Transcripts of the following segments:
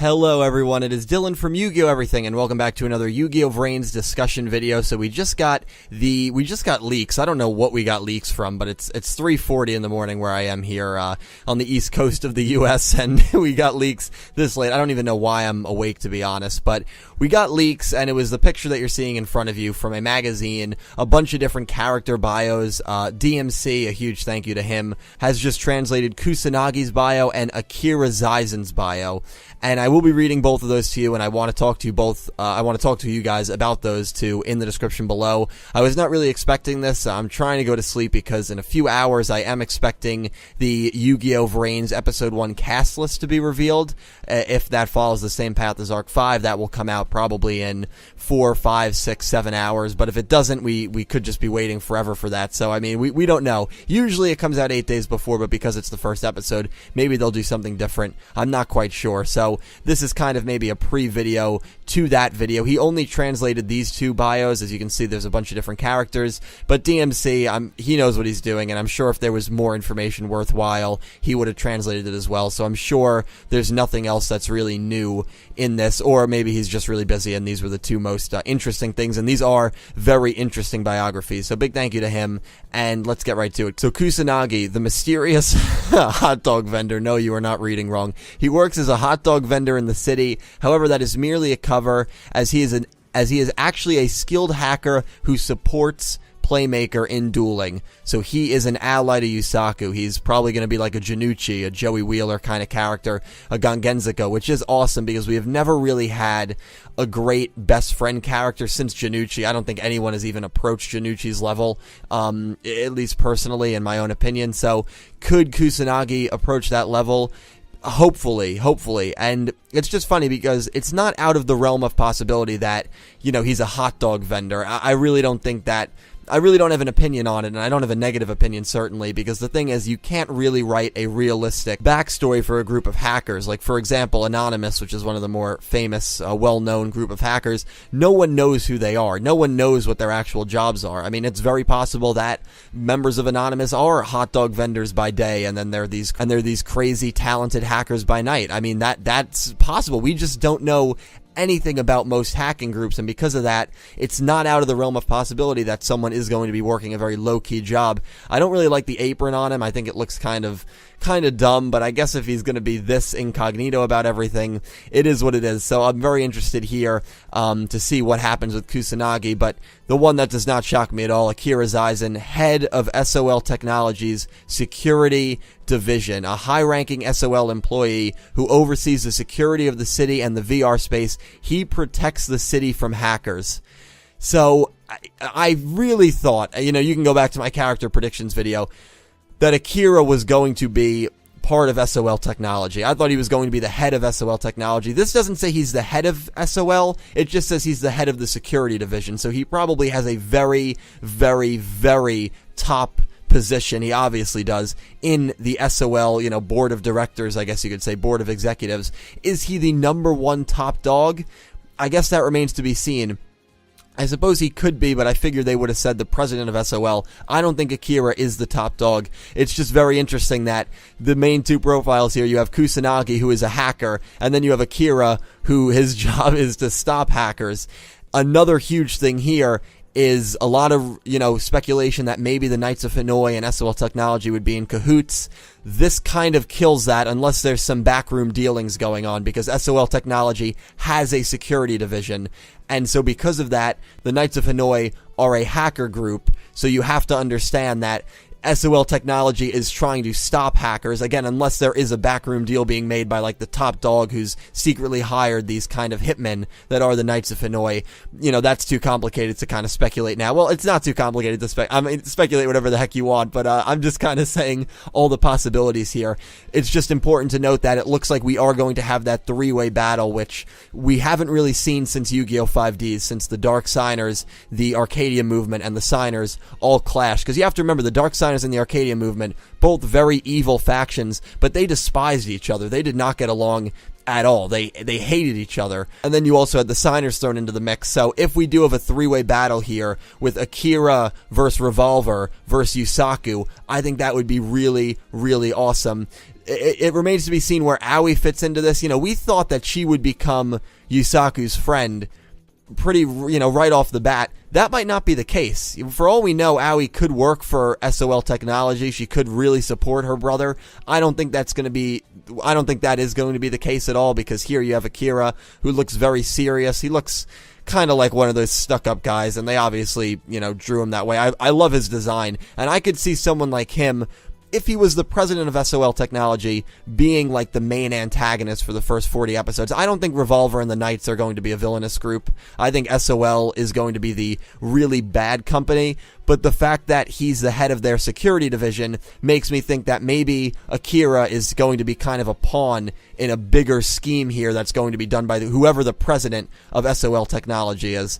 Hello everyone, it is Dylan from Yugioh Everything, and welcome back to another Yugioh VRains discussion video. So we just got leaks. I don't know what we got leaks from, but it's 3:40 in the morning where I am here on the east coast of the US, and we got leaks this late. I don't even know why I'm awake, to be honest, but we got leaks, and it was the picture that you're seeing in front of you from a magazine, a bunch of different character bios. DMC, a huge thank you to him, has just translated Kusanagi's bio and Akira Zaizen's bio. And I will be reading both of those to you, and I want to talk to you both. I want to talk to you guys about those two in the description below. I was not really expecting this. I'm trying to go to sleep because in a few hours I am expecting the Yugioh VRains Episode 1 cast list to be revealed. If that follows the same path as Arc 5, that will come out probably in 4, 5, 6, 7 hours. But if it doesn't, we could just be waiting forever for that. So, I mean, we don't know. Usually it comes out 8 days before, but because it's the first episode, maybe they'll do something different. I'm not quite sure. So this is kind of maybe a pre-video to that video. He only translated these two bios. As you can see, there's a bunch of different characters, but DMC, he knows what he's doing, and I'm sure if there was more information worthwhile, he would have translated it as well. So I'm sure there's nothing else that's really new in this, or maybe he's just really busy and these were the two most interesting things, and these are very interesting biographies. So big thank you to him, and let's get right to it. So Kusanagi, the mysterious hot dog vendor. No, you are not reading wrong. He works as a hot dog vendor in the city. However, that is merely a cover, as he is actually a skilled hacker who supports Playmaker in dueling. So he is an ally to Yusaku. He's probably going to be like a Janucci, a Joey Wheeler kind of character, a Gangenzuka, which is awesome because we have never really had a great best friend character since Janucci. I don't think anyone has even approached Janucci's level, at least personally, in my own opinion. So could Kusanagi approach that level? Hopefully, and it's just funny because it's not out of the realm of possibility that, he's a hot dog vendor. I really don't think that. I really don't have an opinion on it, and I don't have a negative opinion, certainly, because the thing is, you can't really write a realistic backstory for a group of hackers. Like, for example, Anonymous, which is one of the more famous, well-known group of hackers. No one knows who they are. No one knows what their actual jobs are. I mean, it's very possible that members of Anonymous are hot dog vendors by day, and then they're these crazy, talented hackers by night. I mean, that's possible. We just don't know anything about most hacking groups, and because of that, it's not out of the realm of possibility that someone is going to be working a very low-key job. I don't really like the apron on him. I think it looks kind of dumb, but I guess if he's going to be this incognito about everything, it is what it is. So I'm very interested here to see what happens with Kusanagi, but the one that does not shock me at all, Akira Zaizen, head of SOL Technologies Security Division, a high-ranking SOL employee who oversees the security of the city and the VR space. He protects the city from hackers. So I really thought, you can go back to my character predictions video, that Akira was going to be part of SOL Technology. I thought he was going to be the head of SOL Technology. This doesn't say he's the head of SOL, it just says he's the head of the security division. So he probably has a very, very, very top position, he obviously does, in the SOL, board of directors, I guess you could say, board of executives. Is he the #1 top dog? I guess that remains to be seen. I suppose he could be, but I figured they would have said the president of SOL. I don't think Akira is the top dog. It's just very interesting that the main two profiles here, you have Kusanagi, who is a hacker, and then you have Akira, who his job is to stop hackers. Another huge thing here is a lot of, speculation that maybe the Knights of Hanoi and SOL Technology would be in cahoots. This kind of kills that unless there's some backroom dealings going on, because SOL Technology has a security division. And so because of that, the Knights of Hanoi are a hacker group. So you have to understand that SOL Technology is trying to stop hackers, again, unless there is a backroom deal being made by, like, the top dog who's secretly hired these kind of hitmen that are the Knights of Hanoi. That's too complicated to kind of speculate now. Well, it's not too complicated to speculate whatever the heck you want, but I'm just kind of saying all the possibilities here. It's just important to note that it looks like we are going to have that three-way battle, which we haven't really seen since Yu-Gi-Oh! 5Ds, since the Dark Signers, the Arcadia movement, and the Signers all clashed. Because you have to remember, the Dark Signers and the Arcadia movement, both very evil factions, but they despised each other. They did not get along at all. They hated each other. And then you also had the signers thrown into the mix. So if we do have a three-way battle here with Akira versus Revolver versus Yusaku, I think that would be really, really awesome. It remains to be seen where Aoi fits into this. You know, we thought that she would become Yusaku's friend pretty, you know, right off the bat. That might not be the case. For all we know, Aoi could work for SOL Technology. She could really support her brother. I don't think that is going to be the case at all, because here you have Akira, who looks very serious. He looks kind of like one of those stuck-up guys, and they obviously, you know, drew him that way. I love his design, and I could see someone like him, if he was the president of SOL Technology, being like the main antagonist for the first 40 episodes. I don't think Revolver and the Knights are going to be a villainous group. I think SOL is going to be the really bad company, but the fact that he's the head of their security division makes me think that maybe Akira is going to be kind of a pawn in a bigger scheme here that's going to be done by whoever the president of SOL Technology is.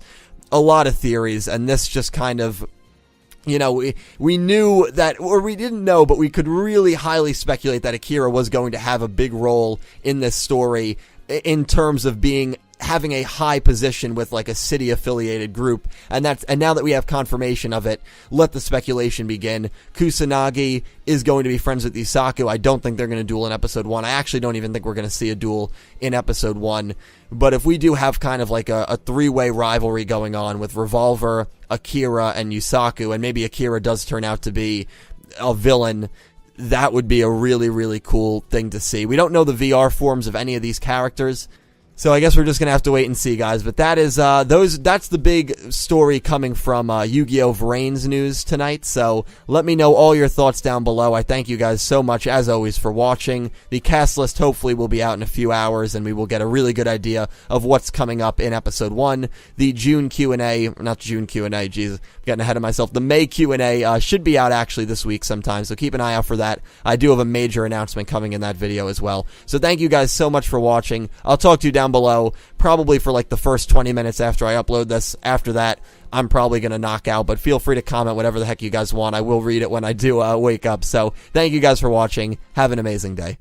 A lot of theories, and this just kind of, you know, we knew that, or we didn't know, but we could really highly speculate that Akira was going to have a big role in this story in terms of having a high position with like a city affiliated group, and now that we have confirmation of it, let the speculation begin. Kusanagi is going to be friends with Yusaku. I don't think they're going to duel in episode 1. I actually don't even think we're going to see a duel in episode 1. But if we do have kind of like a three-way rivalry going on with Revolver, Akira, and Yusaku, and maybe Akira does turn out to be a villain, that would be a really, really cool thing to see. We don't know the VR forms of any of these characters, so I guess we're just going to have to wait and see, guys. But that is that's the big story coming from Yugioh VRains news tonight. So let me know all your thoughts down below. I thank you guys so much, as always, for watching. The cast list hopefully will be out in a few hours, and we will get a really good idea of what's coming up in episode 1. The June Q&A, not June Q&A, jeez, I'm getting ahead of myself. The May Q&A should be out actually this week sometime, so keep an eye out for that. I do have a major announcement coming in that video as well. So thank you guys so much for watching. I'll talk to you down below, probably for like the first 20 minutes after I upload this. After that, I'm probably going to knock out, but feel free to comment whatever the heck you guys want. I will read it when I do wake up. So thank you guys for watching. Have an amazing day.